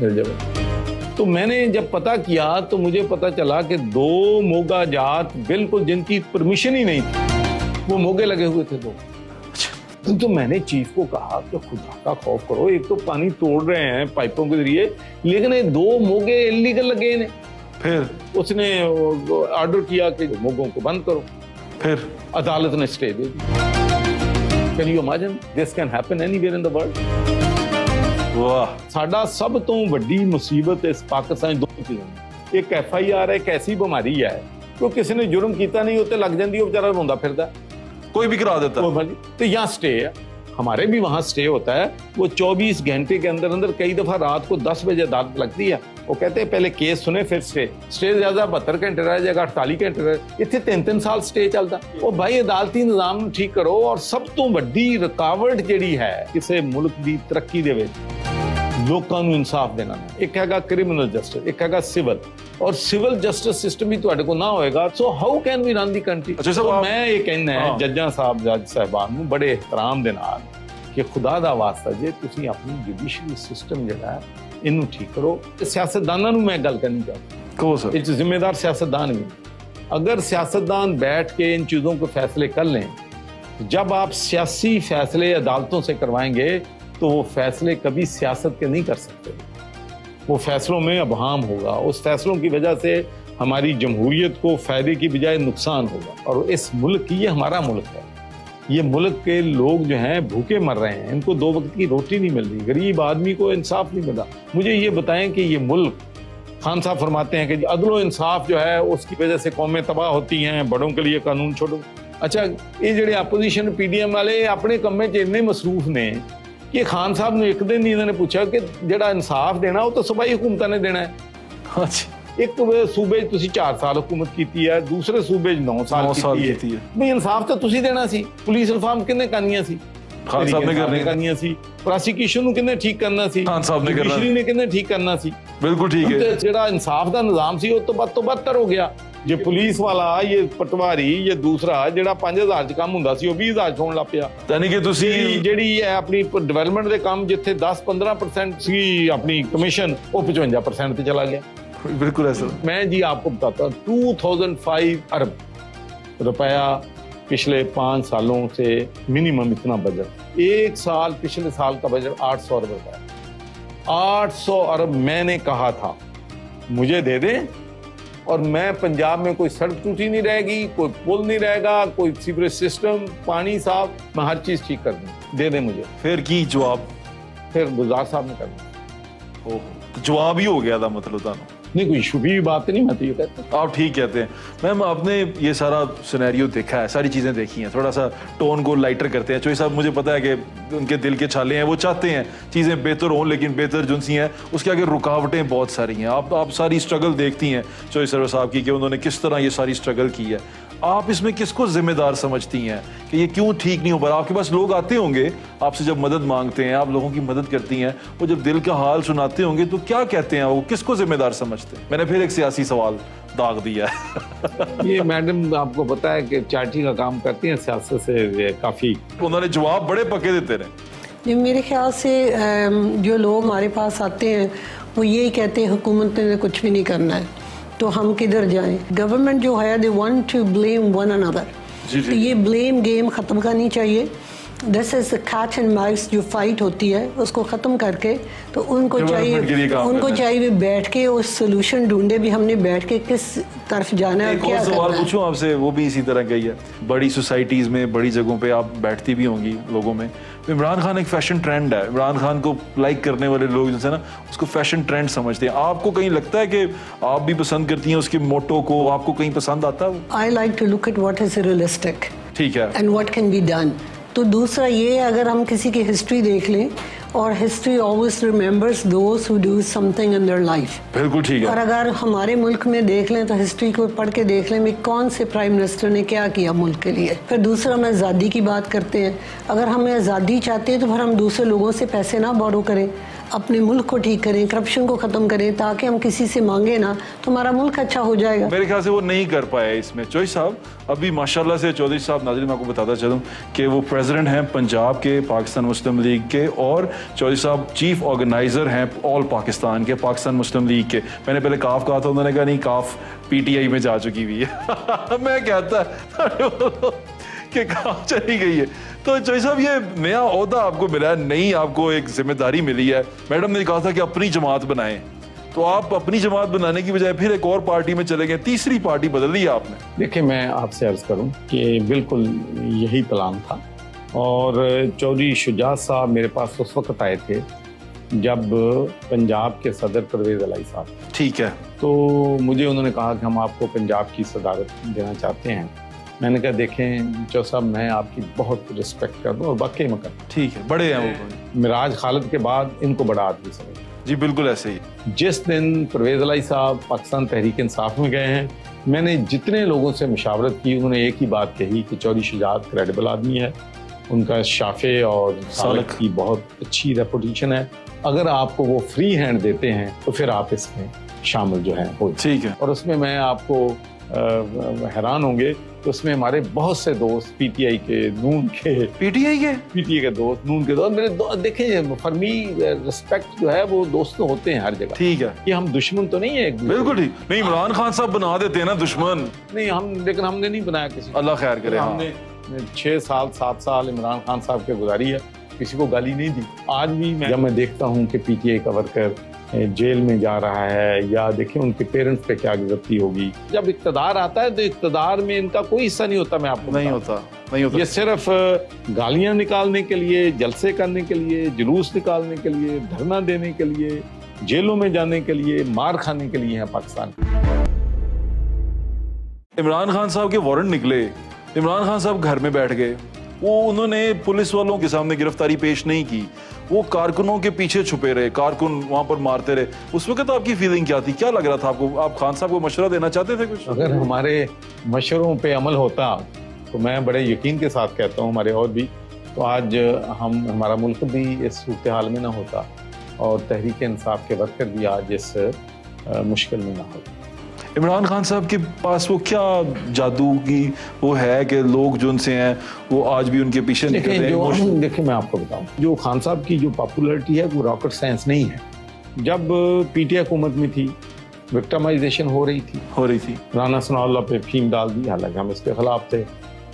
मिल जाए। तो मैंने जब पता किया तो मुझे पता चला कि 2 मोगा जात बिल्कुल जिनकी परमिशन ही नहीं थी, वो मोगे लगे हुए थे 2। तो मैंने चीफ को कहा कि खुदा का खौफ करो, एक तो पानी तोड़ रहे हैं पाइपों के जरिए, लेकिन ये 2 मोगे इलीगल लगे ने। फिर उसने ऑर्डर किया कि मोगों को बंद करो, फिर अदालत ने stay they the. Can you imagine this can happen anywhere in the world. वाह, साडा सब तो वड्डी मुसीबत इस पाकिस्तान 2 चीज़ां, एक FIR है, एक ऐसी बीमारी है कि किसी ने जुर्म किया नहीं होते लग जाती, वो बेचारा रोंदा फिरदा, कोई भी करा देता। तो यहाँ स्टे है, हमारे भी वहाँ स्टे होता है। वो 24 घंटे के अंदर अंदर कई दफा रात को 10 बजे अदालत लगती है। वो कहते हैं पहले केस सुने फिर स्टे ज्यादा 72 घंटे रह जाएगा, 48 घंटे रहे, इतने 3-3 साल स्टे चलता। वो भाई अदालती निजाम ठीक करो। और सब तो वड्डी रुकावट जिहड़ी है किसी मुल्क की तरक्की दे विच लोकां नूं इंसाफ देना, एक हैगा क्रिमिनल जस्टिस, एक हैगा सिविल, और सिविल जस्टिस सिस्टम भी तुहाडे कोल ना होएगा, so how can we run the country. अच्छा, मैं ये कहना है जज्जां साहब, जज साहिबान नूं बड़े एहतराम दे नाल कि खुदा दा वास्ता जे तुसीं अपनी जुडिशरी सिस्टम जिहड़ा है इनू ठीक करो। सियासतदानां नूं मैं गल करनी चाहता, कहो सर, इस जिम्मेदार सियासतदान भी, अगर सियासतदान बैठ के इन चीज़ों को फैसले कर लें, जब आप सियासी फैसले अदालतों से करवाएंगे तो वो फैसले कभी सियासत के नहीं कर सकते, वो फैसलों में अबहम होगा। उस फैसलों की वजह से हमारी जमहूरियत को फ़ायदे की बजाय नुकसान होगा। और इस मुल्क की, ये हमारा मुल्क है, ये मुल्क के लोग जो हैं भूखे मर रहे हैं, इनको 2 वक्त की रोटी नहीं मिल रही, गरीब आदमी को इंसाफ नहीं मिल रहा। मुझे ये बताएं कि ये मुल्क, खान साहब फरमाते हैं कि अदलो इंसाफ जो है उसकी वजह से कौमें तबाह होती हैं, बड़ों के लिए कानून छोड़ो। अच्छा, ये जो अपोजिशन PDM वाले अपने कम्मे च इन्ने मसरूफ ने कि खान साहब ने एक दिन इन्होंने पूछा कि जिहड़ा इंसाफ देना वो तो सूबाई हुकूमत ने देना है। अच्छा, एक सूबे 4 साल हुकूमत की है, दूसरे सूबे 9 साल की है। भाई इंसाफ तो तुसी देना सी, पुलिस रिफॉर्म किन्ने करनी सी, खान साहब ने करनी सी, प्रोसिक्यूशन नूं किन्ने ठीक करना सी, खान साहब ने करना, जुडिशरी ने किन्ने ठीक करना सी। बिल्कुल ठीक है। जिहड़ा इंसाफ दा निजाम सी वो तो बदतर हो गया। ये पुलिस वाला, ये पटवारी, ये दूसरा जिहड़ा 5000 च काम हुंदा सी वो 20000 च होण लग पिया। यानी कि तुसी ਜਿਹੜੀ ਹੈ ਆਪਣੀ ਡਿਵੈਲਪਮੈਂਟ ਦੇ ਕੰਮ ਜਿੱਥੇ 10-15% ਸੀ अपनी कमीशन, वो 55% ਤੇ चला गया। बिल्कुल ऐसा। मैं जी आपको बताता हूँ 2005 अरब रुपया पिछले 5 सालों से मिनिमम इतना बजट। एक साल, पिछले साल का बजट 800 अरब रुपया, 800 अरब मैंने कहा था मुझे दे दें और मैं पंजाब में कोई सड़क टूटी नहीं रहेगी, कोई पुल नहीं रहेगा, कोई सीवरेज सिस्टम, पानी साफ, मैं हर चीज ठीक कर दूँ, दे दें मुझे। फिर की जवाब, फिर गुजार साहब ने कर दिया। ओह, जवाब ही हो गया था मतलब था। नहीं, कोई शुभी बात नहीं, मैं तो ये कहता हूँ। आप ठीक कहते हैं। मैम, आपने ये सारा सिनेरियो देखा है, सारी चीज़ें देखी हैं, थोड़ा सा टोन को लाइटर करते हैं। चोई साहब, मुझे पता है कि उनके दिल के छाले हैं, वो चाहते हैं चीज़ें बेहतर हों, लेकिन बेहतर जो सी हैं उसके आगे रुकावटें बहुत सारी हैं। आप सारी स्ट्रगल देखती हैं चोई सरवर साहब की कि उन्होंने किस तरह ये सारी स्ट्रगल की है। आप इसमें किसको जिम्मेदार समझती हैं कि ये क्यों ठीक नहीं हो पा रहा? आपके पास लोग आते होंगे, आपसे जब मदद मांगते हैं, आप लोगों की मदद करती हैं, वो जब दिल का हाल सुनाते होंगे तो क्या कहते हैं वो, किसको जिम्मेदार समझते हैं? मैंने फिर एक सियासी सवाल दाग दिया है। ये मैडम आपको पता है कि चार्टी का काम करती हैं, सियासत से काफ़ी उन्होंने जवाब बड़े पक्के देते रहे। जी, मेरे ख्याल से जो लोग हमारे पास आते हैं वो यही कहते हैं हुकूमत ने कुछ भी नहीं करना है, तो हम किधर जाएं। गवर्नमेंट जो है they want to blame one another, तो ये ब्लेम गेम ख़त्म करनी चाहिए। This is cat and mouse जो फाइट होती है उसको खत्म करके तो उनको चाहिए बैठ के उस सोल्यूशन ढूंढे भी हमने बैठ के किस तरफ जाना है। एक और सवाल पूछूं आपसे, वो भी इसी तरह का ही है। बड़ी सोसाइटीज में, बड़ी जगहों पे आप बैठती भी होंगी लोगों में, तो इमरान खान एक फैशन ट्रेंड है। इमरान खान को लाइक करने वाले लोग जैसे ना उसको फैशन ट्रेंड समझते हैं। आपको कहीं लगता है कि आप भी पसंद करती हैं उसके मोटो को, आपको कहीं पसंद आता है? I like to look at what is realistic, ठीक है, and what can be done. तो दूसरा ये, अगर हम किसी की हिस्ट्री देख लें, और history always remembers those who do something in their life. बिल्कुल ठीक है। और अगर हमारे मुल्क में देख लें तो हिस्ट्री को पढ़ के देख लें कौन से प्राइम मिनिस्टर ने क्या किया मुल्क के लिए। फिर दूसरा, हम आज़ादी की बात करते हैं। अगर हमें आज़ादी चाहते हैं तो फिर हम दूसरे लोगों से पैसे ना बोरो करें, अपने मुल्क को ठीक करें, करप्शन को ख़त्म करें, ताकि हम किसी से मांगे ना तो हमारा मुल्क अच्छा हो जाएगा। मेरे ख्याल से वो नहीं कर पाए इसमें। चौधरी साहब अभी माशाल्लाह से, चौधरी साहब नाज़रीन मैं आपको बताता चलूँ कि वो प्रेसिडेंट हैं पंजाब के, पाकिस्तान मुस्लिम लीग के, और चौधरी साहब चीफ ऑर्गेनाइजर हैं ऑल पाकिस्तान के, पाकिस्तान मुस्लिम लीग के। मैंने पहले काफ कहा था, उन्होंने कहा नहीं काफ पीटीआई में जा चुकी हुई है। मैं कहता कि काफ चली गई है। तो चौधरी साहब ये नया ओहदा आपको मिला है, नई आपको एक जिम्मेदारी मिली है। मैडम ने कहा था कि अपनी जमात बनाएं, तो आप अपनी जमात बनाने की बजाय फिर एक और पार्टी में चले गए, तीसरी पार्टी बदल ली आपने। देखिए, मैं आपसे अर्ज करूं कि बिल्कुल यही प्लान था। और चौधरी शुजात साहब मेरे पास उस वक्त आए थे जब पंजाब के सदर परवेज इलाही साहब, ठीक है, तो मुझे उन्होंने कहा कि हम आपको पंजाब की सदारत देना चाहते हैं। मैंने कहा देखें चौ साहब, मैं आपकी बहुत रिस्पेक्ट करता हूँ और वाकई में करता हूँ। ठीक है, बड़े हैं वो। मिराज खालिद के बाद इनको बड़ा आदमी समझ। जी बिल्कुल ऐसे ही। जिस दिन परवेज इलाही साहब पाकिस्तान तहरीक इंसाफ में गए हैं, मैंने जितने लोगों से मुशावरत की, उन्होंने एक ही बात कही कि चौधरी शुजात क्रेडिबल आदमी है, उनका शाफे और सालक की बहुत अच्छी रेपुटेशन है, अगर आपको वो फ्री हैंड देते हैं तो फिर आप इसमें शामिल जो है हो। ठीक है। और उसमें मैं आपको हैरान होंगे तो उसमें हमारे बहुत से दोस्त पीटीआई के, नून के, पीटीआई के दोस्त, नून के दोस्त, मेरे देखें फर्मी रिस्पेक्ट जो है वो दोस्त तो होते हैं हर जगह। ठीक है, कि हम दुश्मन तो नहीं है। बिल्कुल ठीक नहीं। इमरान खान साहब बना देते हैं ना दुश्मन। नहीं, हम लेकिन हमने नहीं बनाया किसी। अल्लाह खैर करे। हमने 6 साल 7 साल इमरान खान साहब के गुजारी है, किसी को गाली नहीं दी। आज भी जब मैं देखता हूँ कि पीटीआई का वर्कर जेल में जा रहा है, या देखिए उनके पेरेंट्स पे क्या गुजरती होगी। जब इक्तदार आता है तो इक्तदार में इनका कोई हिस्सा नहीं होता। मैं आपको नहीं होता। ये सिर्फ गालियां निकालने के लिए, जलसे करने के लिए, जुलूस निकालने के लिए, धरना देने के लिए, जेलों में जाने के लिए, मार खाने के लिए है पाकिस्तान। इमरान खान साहब के वारंट निकले, इमरान खान साहब घर में बैठ गए, वो उन्होंने पुलिस वालों के सामने गिरफ्तारी पेश नहीं की, वो कारकुनों के पीछे छुपे रहे, कारकुन वहां पर मारते रहे। उस वक्त आपकी फीलिंग क्या थी, क्या लग रहा था आपको? आप खान साहब को मशवरा देना चाहते थे कुछ? अगर हमारे मशवरों पे अमल होता तो मैं बड़े यकीन के साथ कहता हूँ, हमारे और भी, तो आज हमारा मुल्क भी इस सूरत हाल में ना होता और तहरीक इंसाफ के वर्कर भी आज इस मुश्किल में ना होते। इमरान खान साहब के पास वो क्या जादू की वो है कि लोग जो उनसे हैं वो आज भी उनके पीछे निकल रहे हैं? देखिए, मैं आपको बताऊं, जो खान साहब की जो पॉपुलैरिटी है वो रॉकेट साइंस नहीं है। जब पीटीआई हुकूमत में थी, विक्टिमाइजेशन हो रही थी, राना सनाउल्लाह पे फीम डाल दी, हालांकि हम इसके खिलाफ थे।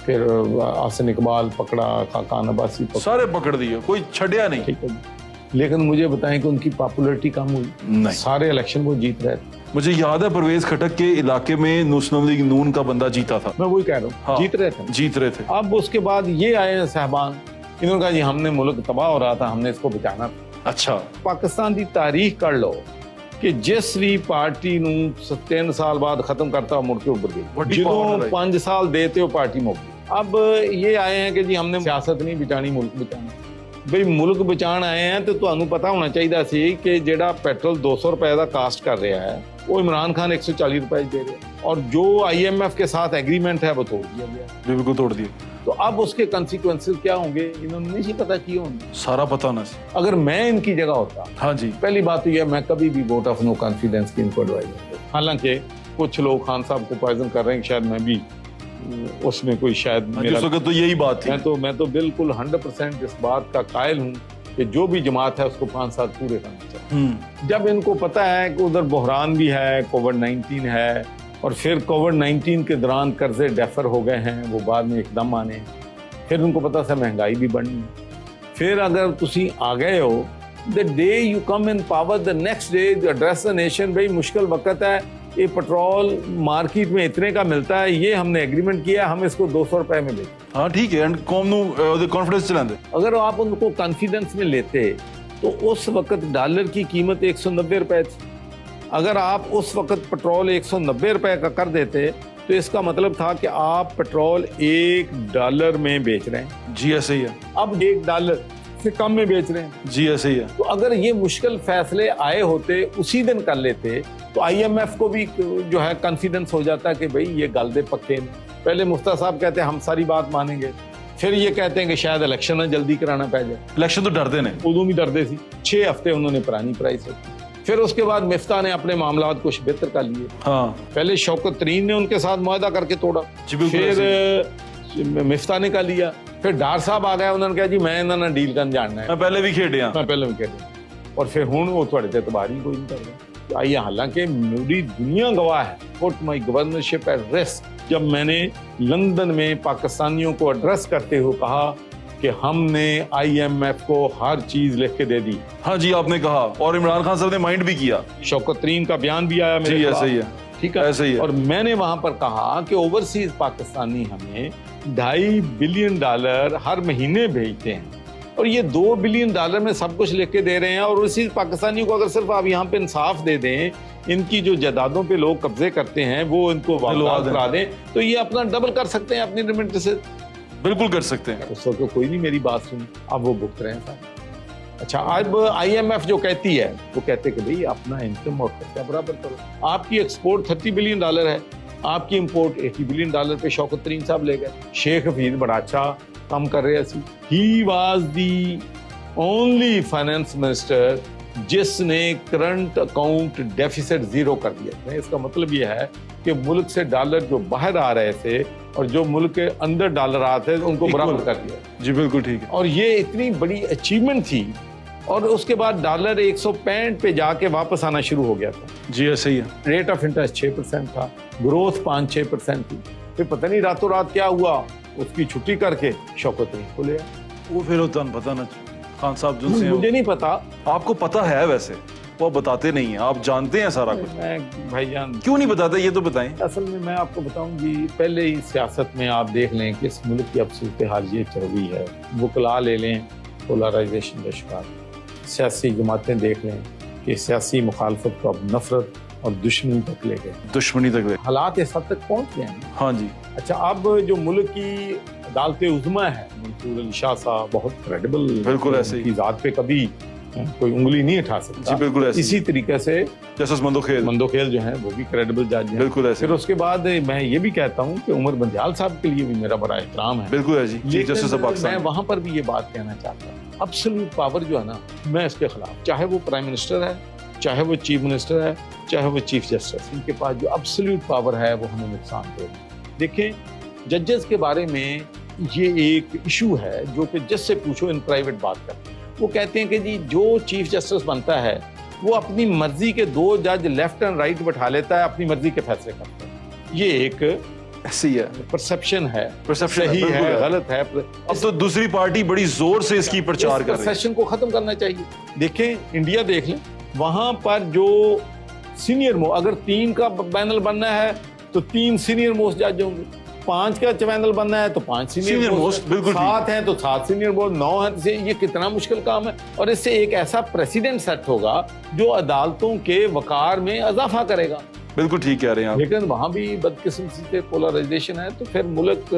फिर आसिन इकबाल पकड़ा, खाकान अब्बासी पकड़ा, सारे पकड़ दिए, कोई छड़िया नहीं। ठीक है, लेकिन मुझे बताएं कि उनकी पॉपुलैरिटी कम हुई? नहीं, सारे इलेक्शन वो जीत रहे थे। मुझे याद है परवेज खटक के इलाके में मुस्लिम लीग नून का बंदा जीता था। मैं वही कह रहा हूँ, हाँ, जीत रहे थे। अब उसके बाद ये आए साहबान, इन्होंने कहा जी हमने मुल्क तबाह हो रहा था, हमने इसको बचाना था। अच्छा, पाकिस्तान की तारीख कर लो कि जिस भी पार्टी नू 3 साल बाद खत्म करता मुड़ के उभर गई, जो 5 साल देते हो पार्टी मुड़ गई। अब ये आए हैं कि जी हमने सियासत नहीं बचानी, मुल्क बचाना। भाई मुल्क बचान आए हैं तो ਤੁਹਾਨੂੰ पता होना चाहिए सी कि जेड़ा पेट्रोल 200 रुपए का कास्ट कर रहा है वो इमरान खान 140 रुपए दे रहे हैं, और जो IMF के साथ एग्रीमेंट है वो तोड़ दिया गया। बिल्कुल तोड़ दिए। तो अब उसके कंसिक्वेंसेस क्या होंगे, इन्होंने नहीं पता किए होंगे, सारा पता ना। अगर मैं इनकी जगह होता, हाँ जी, पहली बात तो यह, मैं कभी भी वोट ऑफ नो कॉन्फिडेंस की इनको एडवाइस नहीं। हालांकि कुछ लोग खान साहब को पॉइजन कर रहे हैं, शायद मैं भी उसमें कोई शायद मेरा तो यही बात थी। मैं तो बिल्कुल 100% इस बात का कायल हूँ कि जो भी जमात है उसको 5 साल पूरे करना चाहिए। जब इनको पता है कि उधर बहरान भी है, कोविड-19 है, और फिर कोविड-19 के दौरान कर्जे डेफर हो गए हैं, वो बाद में एकदम आने, फिर उनको पता सा महंगाई भी बढ़नी है। फिर अगर तुसी आ गए हो, the day you come in power, the next day address the nation, भाई मुश्किल वक्त है, ये पेट्रोल मार्केट में इतने का मिलता है, ये हमने एग्रीमेंट किया, हम इसको 200 रुपए में बेचें। हाँ ठीक है, एंड कौम नू कॉन्फिडेंस चलाते। अगर आप उनको कॉन्फिडेंस में लेते तो उस वक्त डॉलर की कीमत 190 रुपए थी। अगर आप उस वक्त पेट्रोल 190 रुपए का कर देते तो इसका मतलब था कि आप पेट्रोल $1 में बेच रहे हैं। जी ऐसे ही है। अब $1 से कम में बेच रहे हैं। जी ऐसे ही है। तो अगर ये मुश्किल फैसले आए होते, उसी दिन कर लेते, तो IMF को भी जो है कॉन्फिडेंस हो जाता कि भाई ये गल दे पक्के। पहले मुफ्ता साहब कहते हैं हम सारी बात मानेंगे, फिर ये कहते हैं कि शायद इलेक्शन ना जल्दी कराना पै जाए। इलेक्शन तो डरते ने, उदों भी डरते सी। 6 हफ्ते उन्होंने पुरानी प्राइस रखी। फिर उसके बाद मिफ्ता ने अपने मामलात कुछ बेहतर कर लिए। हाँ पहले शौकत तरीन ने उनके साथ मुआहदा करके तोड़ा, फिर मिफ्ता ने कर लिया, फिर डार साहब आ गया, उन्होंने कहा जी मैं इन्होंने डील कर जानना है, मैं पहले भी खेडिया, मैं पहले भी खेडिया, और फिर हुण वो थोड़े ते तबार ही कोई नहीं कर रहा। आइए, हालांकि पूरी दुनिया गवाह है, put my governorship at risk, जब मैंने लंदन में पाकिस्तानियों को एड्रेस करते हुए कहा कि हमने IMF को हर चीज लिख के दे दी। हाँ जी आपने कहा, और इमरान खान साहब ने माइंड भी किया, शौकत तरीन का बयान भी आया मेरे जी खिलाफ। ऐसे ही है, ठीक है, ऐसे ही है। और मैंने वहां पर कहा कि ओवरसीज पाकिस्तानी हमें $2.5 बिलियन हर महीने भेजते हैं, और ये $2 बिलियन में सब कुछ लिख के दे रहे हैं, और ओवरसीज पाकिस्तानियों को अगर सिर्फ आप यहाँ पे इंसाफ दे दें, इनकी जो जायदादों पे लोग कब्जे करते हैं वो इनको वापस करा दें, तो ये अपना डबल कर सकते हैं अपनी रेमिटेंसेस। बिल्कुल कर सकते हैं। उस वक्त कोई नहीं मेरी बात सुनी, अब वो भुगत रहे हैं साहब। अच्छा, अब IMF जो कहती है, वो कहते कि भाई अपना इनकम और खर्चा बराबर करो। आपकी एक्सपोर्ट $30 बिलियन है, आपकी इंपोर्ट $80 बिलियन पे शौकत तरीन साहब ले गए। शेख हफीज बड़ा अच्छा काम कर रहे थे। He was the only finance minister जिसने करंट अकाउंट डेफिसिट 0 कर दिया। इसका मतलब यह है कि मुल्क से डॉलर जो बाहर आ रहे थे और जो मुल्क के अंदर डॉलर आते थे उनको बराबर कर दिया। जी बिल्कुल ठीक है। और ये इतनी बड़ी अचीवमेंट थी, और उसके बाद डॉलर 165 पे जाके वापस आना शुरू हो गया था। जी ऐसे ही है। रेट ऑफ इंटरेस्ट 6% था, ग्रोथ 5-6% थी। फिर पता नहीं रातों रात क्या हुआ, उसकी छुट्टी करके शौकत तरीन को ले आए। वो फिर होता पता ना खान साहब जो से मुझे नहीं पता, आपको पता है, वैसे वो बताते नहीं है, आप जानते हैं सारा कुछ। मैं भाईजान क्यों नहीं बताते ये तो बताएं। असल में मैं आपको बताऊं जी, पहले ही सियासत में आप देख लें कि इस मुल्क की अब सूरत हाल ये चल रही है, वकला ले लें, पोलराइजेशन का शिकार, सियासी जमातें देख लें कि सियासी मुखालफत को अब नफरत और दुश्मनी तक ले गए, दुश्मनी तक ले, हालात इस हद तक पहुंच गए हैं। हाँ जी। अच्छा, अब जो मुल्क की अदालत उज़्मा है, मंसूर अली शाह साहब बहुत क्रेडिबल, बिल्कुल ऐसे ही, ज़ात पे कभी कोई उंगली नहीं उठा सकता। जी बिल्कुल ऐसे। इसी तरीके से जस्टिस मंदोखेल जो हैं वो भी क्रेडिबल जज हैं। बिल्कुल ऐसे। फिर उसके बाद मैं ये भी कहता हूँ कि उमर बंदियाल साहब के लिए भी मेरा बड़ा एहतराम है। बिल्कुल है जी, चीफ जस्टिस ऑफ पाकिस्तान। मैं वहां पर भी ये बात कहना चाहता हूँ, एब्सोल्यूट पावर जो है ना, मैं इसके खिलाफ, चाहे वो प्राइम मिनिस्टर है, चाहे वो चीफ मिनिस्टर है, चाहे वो चीफ जस्टिस, इनके पास जो एब्सोल्यूट पावर है वो हमें नुकसान देगी। देखें, जजेस के बारे में ये एक इशू है जो कि जज से पूछो, इन प्राइवेट बात करते हैं। वो कहते हैं कि जी जो चीफ जस्टिस बनता है वो अपनी मर्जी के 2 जज लेफ्ट एंड राइट बैठा लेता है, अपनी मर्जी के फैसले करता है। ये एक ऐसी है परसेप्शन है, परसेप्शन सही है, गलत है। अब तो दूसरी पार्टी बड़ी जोर से इसकी प्रचार कर रही है। परसेप्शन को खत्म करना चाहिए। देखें, इंडिया देख लें, वहां पर जो सीनियर मोस्ट, अगर 3 का पैनल बनना है तो 3 सीनियर मोस्ट जज होंगे, 5 का पैनल बनना है तो 5 सीनियर मोस्ट, बिल्कुल 7 हैं तो 7 सीनियर मोस्ट, 9 हैं तो ये कितना मुश्किल काम है। और इससे एक ऐसा प्रेसिडेंट सेट होगा जो अदालतों के वकार में इजाफा करेगा। बिल्कुल ठीक कह रहे हैं आप। लेकिन वहां भी बदकिस्मती से पोलराइजेशन है, तो फिर मुल्क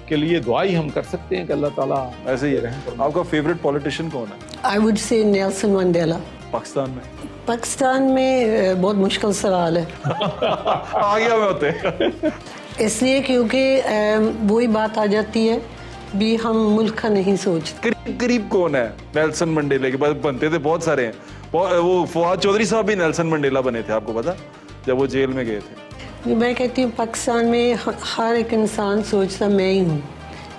के लिए दुआ ही हम कर सकते हैं कि अल्लाह ताला ऐसे ही रहे। आपका फेवरेट पॉलिटिशियन कौन है? I would say Nelson Mandela. Pakistan में? पाकिस्तान में बहुत मुश्किल सवाल है। आ गया मैं होते इसलिए क्योंकि वही बात आ जाती है भी हम मुल्क का नहीं सोचते। करीब कौन है नेल्सन मंडेला के? बाद बनते थे बहुत सारे हैं, वो फवाद चौधरी साहब भी नेल्सन मंडेला बने थे, आपको पता, जब वो जेल में गए थे। मैं कहती हूँ पाकिस्तान में हर एक इंसान सोचता मैं ही हूँ,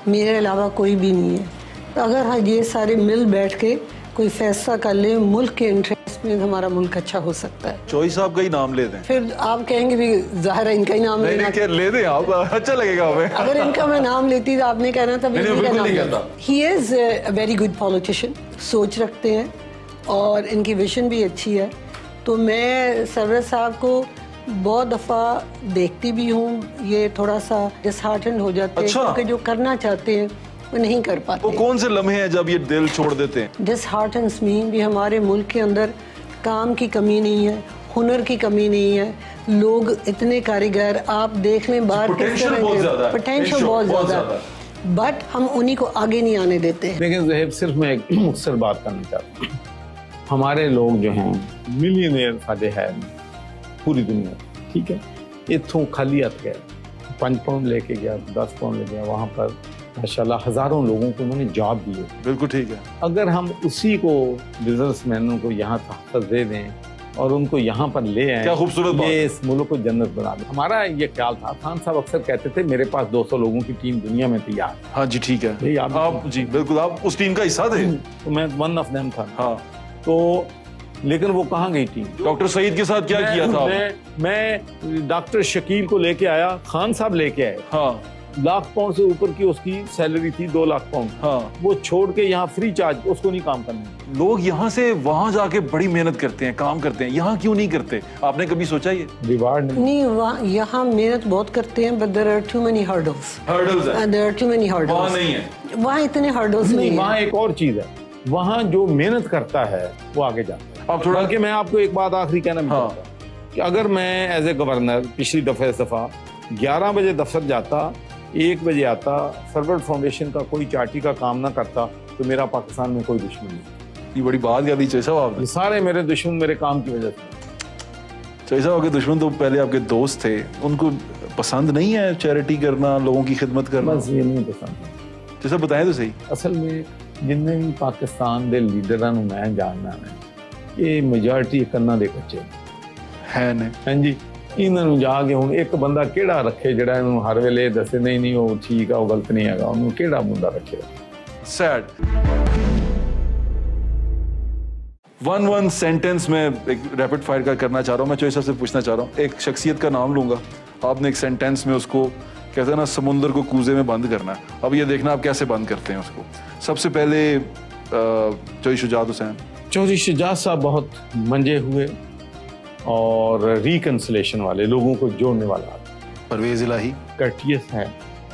मेरे अलावा कोई भी नहीं है। तो अगर ये सारे मिल बैठ के कोई फैसला कर ले मुल्क के इंटरेस्ट में हमारा मुल्क अच्छा हो सकता है। चौधरी साहब का ही नाम ले दें। फिर आप कहेंगे भी ज़ाहिर है इनका ही नाम नहीं लेना। नहीं, ले दें आप, अच्छा लगेगा हमें। अगर इनका मैं नाम लेती तो आपने कहना था नहीं, बिल्कुल नहीं कहता। He is a very good politician, सोच रखते हैं और इनकी विजन भी अच्छी है। तो मैं सरवर साहब को बहुत दफ़ा देखती भी हूँ, ये थोड़ा सा डिसहार्टेंड हो जाते हैं अच्छा। क्योंकि जो करना चाहते हैं वो नहीं कर वो पाते। कौन से लम्हे हैं जब ये दिल छोड़ देते हैं? डिसहार्टेंस मीन भी हमारे मुल्क के अंदर काम की कमी नहीं है, हुनर की कमी नहीं है, लोग इतने कारीगर आप देख लें बाहर Potential बहुत ज़्यादा है। पोटेंशियल बहुत ज़्यादा है, बट हम उन्हीं को आगे नहीं आने देते हैं। लेकिन ज़हेब सिर्फ मैं एक मुख्तसर बात करना चाहता हूँ, हमारे लोग जो हैं मिलियनियर साढ़े है पूरी दुनिया, ठीक है, इत्थों खाली हथ गए, 5 पाउंड लेके गया, 10 पाउंड ले गया, वहाँ पर माशाल्लाह हज़ारों लोगों को उन्होंने जॉब दिए। बिल्कुल ठीक है। अगर हम उसी को बिजनेसमैनों को यहाँ तहफ़्फ़ुज़ दे दें और उनको यहाँ पर ले आए, क्या खूबसूरत बात। ये इस मुल्क को जन्नत बना दें। हमारा ये ख्याल था, खान साहब अक्सर कहते थे मेरे पास 200 लोगों की टीम दुनिया में तैयार है। हाँ जी ठीक है, यही आप जी बिल्कुल, आप उस टीम का हिस्सा थे। तो मैं वन ऑफ देम था। हाँ, तो लेकिन वो कहाँ गई टीम? डॉक्टर सईद के साथ क्या किया था आपने? मैं डॉक्टर शकील को लेके आया, खान साहब लेके आए, हाँ लाख पाउंड से ऊपर की उसकी सैलरी थी, 2 लाख पाउंड। हाँ, वो छोड़ के यहाँ फ्री चार्ज, उसको नहीं काम करने। लोग यहाँ से वहां जाके बड़ी मेहनत करते हैं, काम करते हैं, यहाँ क्यों नहीं करते? आपने कभी सोचा ये? रिवार्ड नहीं, यहाँ मेहनत बहुत करते हैं, but there are too many hurdles. Hurdles है, there are too many hurdles. वहाँ नहीं है। वहाँ इतने हर्डल्स नहीं वहाँ है। एक और चीज है, वहाँ जो मेहनत करता है वो आगे जाता है। आप थोड़ा बल्कि मैं आपको एक बात आखिरी कहना हाँ। चाहता हूँ कि अगर मैं एज ए गवर्नर पिछली दफा 11 बजे दफ्तर जाता, 1 बजे आता, सरवर फाउंडेशन का कोई चार्टी का काम ना करता, तो मेरा पाकिस्तान में कोई दुश्मन नहीं। ये बड़ी बात कर दी चौधरी साहब आपने। ये सारे मेरे दुश्मन मेरे काम की वजह से। चौधरी साहब आपके दुश्मन तो पहले आपके दोस्त थे, उनको पसंद नहीं है चैरिटी करना, लोगों की खिदमत करना? बस ये नहीं पसंद। चौधरी साहब बताएं तो सही। असल में जिन्ने भी पाकिस्तान के लीडर मैं जानना है, ये मेजॉरिटी कन्ना दे बच्चे है ने। हाँ जी, इन्होंने जाके हुण एक बंदा केड़ा रखे जिहड़ा इन्हूं हर वेले दसे नहीं वो ठीक है, वो गलत नहीं हैगा, उन्होंने केड़ा बंदा रखे? सैड। वन सेंटेंस में एक रैपिड फायर का करना चाह रहा हूँ। मैं चौधरी साहब से पूछना चाह रहा हूँ, एक शख्सियत का नाम लूंगा, आपने एक सेंटेंस में उसको, कहते हैं ना समुंदर को कूजे में बंद करना है। अब ये देखना आप कैसे बंद करते हैं उसको। सबसे पहले चौधरी शुजात हुसैन। चौधरी शुजात साहब बहुत मंजे हुए और रिकंसिलेशन वाले, लोगों को जोड़ने वाला आदमी। परवेज इलाही। कर्टियस है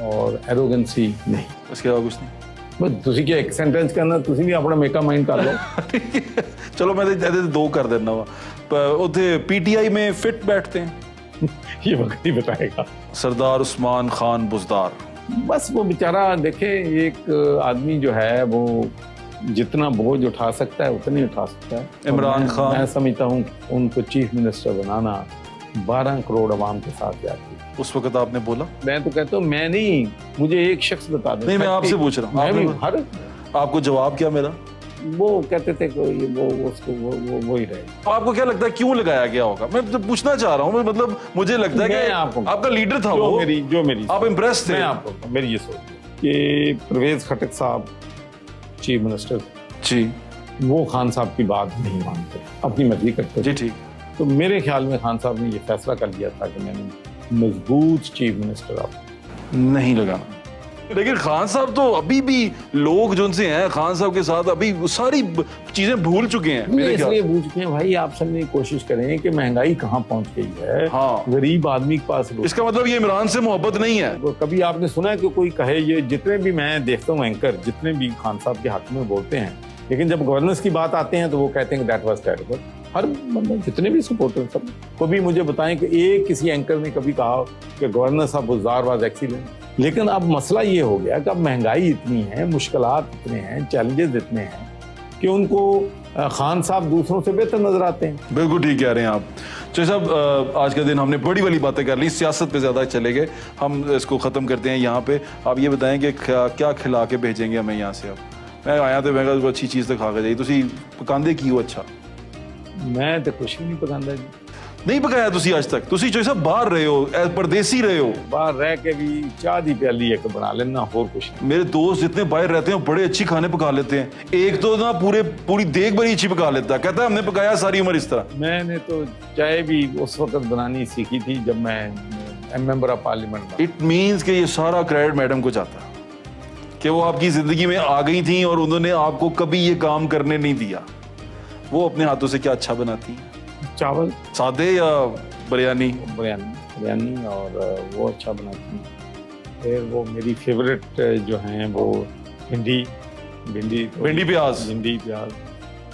और एरोगेंसी नहीं। उसके अलावा कुछ नहीं। बस तुसी क्या एक सेंटेंस करना, तुसी भी अपना मेकअप माइंड कर लो। चलो मैं तो 2 कर देना वा। उथे पीटीआई में फिट बैठते हैं। ये वक्त ही बताएगा। सरदार उस्मान खान बुज़दार। बस वो बेचारा देखे, एक आदमी जो है वो जितना बोझ उठा सकता है उतने उठा सकता है। इमरान खान। मैं समझता हूँ उनको चीफ मिनिस्टर बनाना 12 करोड़ अवाम के साथ जाती। उस वक्त आपने बोला? मैं तो कहता हूँ मैं नहीं, मुझे एक शख्स बता दे। नहीं, मैं आपसे पूछ रहा हूँ। मैं भी आपने- हर आपको जवाब क्या मिला? वो कहते थे कोई वो उसको वो ही रहे। आपको क्या लगता है क्यों लगाया गया होगा? मैं तो पूछना चाह रहा हूँ, मतलब मुझे लगता है मैं कि आपको- आपका लीडर था जो वो, मेरी आप इम्प्रेस थे। मैं आपको मेरी ये सोच कि परवेज खटक साहब चीफ मिनिस्टर जी वो खान साहब की बात नहीं मानते, अपनी मर्जी करते जी ठीक। तो मेरे ख्याल में खान साहब ने ये फैसला कर लिया था कि मैंने मजबूत चीफ मिनिस्टर आप नहीं लगाना। लेकिन खान साहब तो अभी भी लोग जो उनसे हैं खान साहब के साथ अभी सारी चीजें भूल चुके हैं मेरे ख्याल इसलिए से। पूछ चुके हैं भाई, आप समझने की कोशिश करें कि महंगाई कहाँ पहुंच गई है। हाँ। गरीब आदमी के पास इसका मतलब ये इमरान से मोहब्बत नहीं है। तो कभी आपने सुना है कि कोई कहे, ये जितने भी मैं देखता हूँ एंकर जितने भी खान साहब के हक में बोलते हैं, लेकिन जब गवर्नेंस की बात आते हैं तो वो कहते हैं कि दैट वाज टेरिबल। हर मतलब जितने भी सपोर्टर सब को भी मुझे बताएं कि एक किसी एंकर ने कभी कहा कि गवर्नर साहब बुज़दार वाज एक्सीलेंट। लेकिन अब मसला ये हो गया कि अब महंगाई इतनी है, मुश्किलात इतने हैं, चैलेंजेस इतने हैं कि उनको खान साहब दूसरों से बेहतर नजर आते हैं। बिल्कुल ठीक कह रहे हैं आप। चौधरी साहब, आज का दिन हमने बड़ी वाली बातें कर ली, सियासत पे ज़्यादा चले गए, हम इसको ख़त्म करते हैं यहाँ पे। आप ये बताएं कि क्या खिला के भेजेंगे हमें यहाँ से? अब मैं आया तो मैं कहा अच्छी चीज़ तो खा के जाइए, तुसी पकांदे की हो अच्छा? मैं तो कुछ भी नहीं पकांदा जी। नहीं पकाया तुसी आज तक? तुसी जो सब बाहर रहे हो, परदेसी रहे हो। बाहर रह के भी चाह दी प्याली एक बना लेना, और कुछ नहीं। मेरे दोस्त जितने बाहर रहते हैं बड़े अच्छी खाने पका लेते हैं। एक तो ना पूरी देग बड़ी अच्छी पका लेता है, कहता है हमने पकाया सारी उम्र इस तरह। मैंने तो चाय भी उस वक्त बनानी सीखी थी जब मैं member of parliament. It means कि ये सारा क्रेडिट मैडम को जाता है कि वो आपकी जिंदगी में आ गई थी और उन्होंने आपको कभी ये काम करने नहीं दिया। वो अपने हाथों से क्या अच्छा बनाती है? चावल सादे या बिरयानी? बिरयानी और वो अच्छा बनाती है। फिर वो मेरी फेवरेट जो हैं वो भिंडी प्याज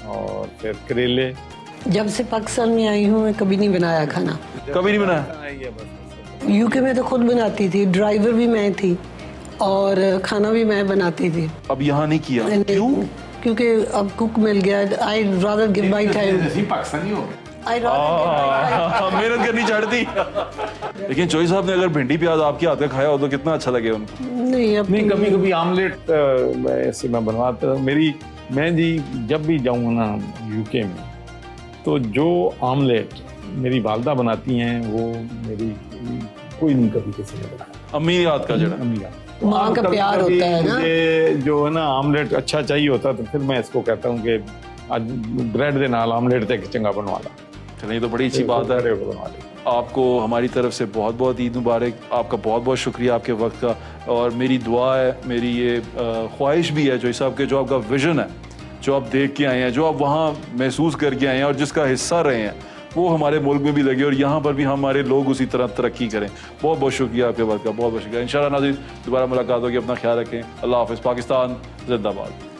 और फिर करेले। जब से पाकिस्तान में आई हूँ मैं कभी नहीं बनाया खाना। कभी नहीं बनाया? यूके में तो खुद बनाती थी, ड्राइवर भी मैं थी और खाना भी मैं बनाती थी। अब यहाँ नहीं किया? क्यों? क्योंकि अब कुक मिल गया। I rather give my time. Pakistani हो गए। मेहनत करनी चाहती। लेकिन चोई साहब ने अगर भिंडी प्याज आपके हाथ का खाया हो तो कितना अच्छा लगे उनको? नहीं, कभी कभी आमलेट ऐसे मैं बनवाता। मैं जी जब भी जाऊँगा ना यूके में, तो जो आमलेट मेरी वालदा बनाती हैं वो मेरी कोई नहीं कभी किसी ने बनाया। अम्मी हाथ का जड़ा, अम्मी माँ का प्यार होता है ना। जो है ना आमलेट अच्छा चाहिए होता तो फिर मैं इसको कहता हूँ कि आज ब्रेड दे नाल आमलेट ते चंगा बनवा ला। चलिए तो बड़ी अच्छी बात है। आपको हमारी तरफ से बहुत बहुत ईद मुबारक। आपका बहुत बहुत शुक्रिया आपके वक्त का। और मेरी दुआ है, मेरी ये ख्वाहिश भी है जो साहब के, जो आपका विजन है, जो आप देख के आए हैं, जो आप वहाँ महसूस करके आए हैं और जिसका हिस्सा रहे हैं, वो हमारे मुल्क में भी लगे और यहाँ पर भी हमारे लोग उसी तरह तरक्की करें। बहुत बहुत शुक्रिया आपके वक्त का, बहुत बहुत शुक्रिया। इंशाल्लाह नाज़रीन दोबारा मुलाकात होगी। अपना ख्याल रखें। अल्लाह हाफ़िज़। पाकिस्तान जिंदाबाद।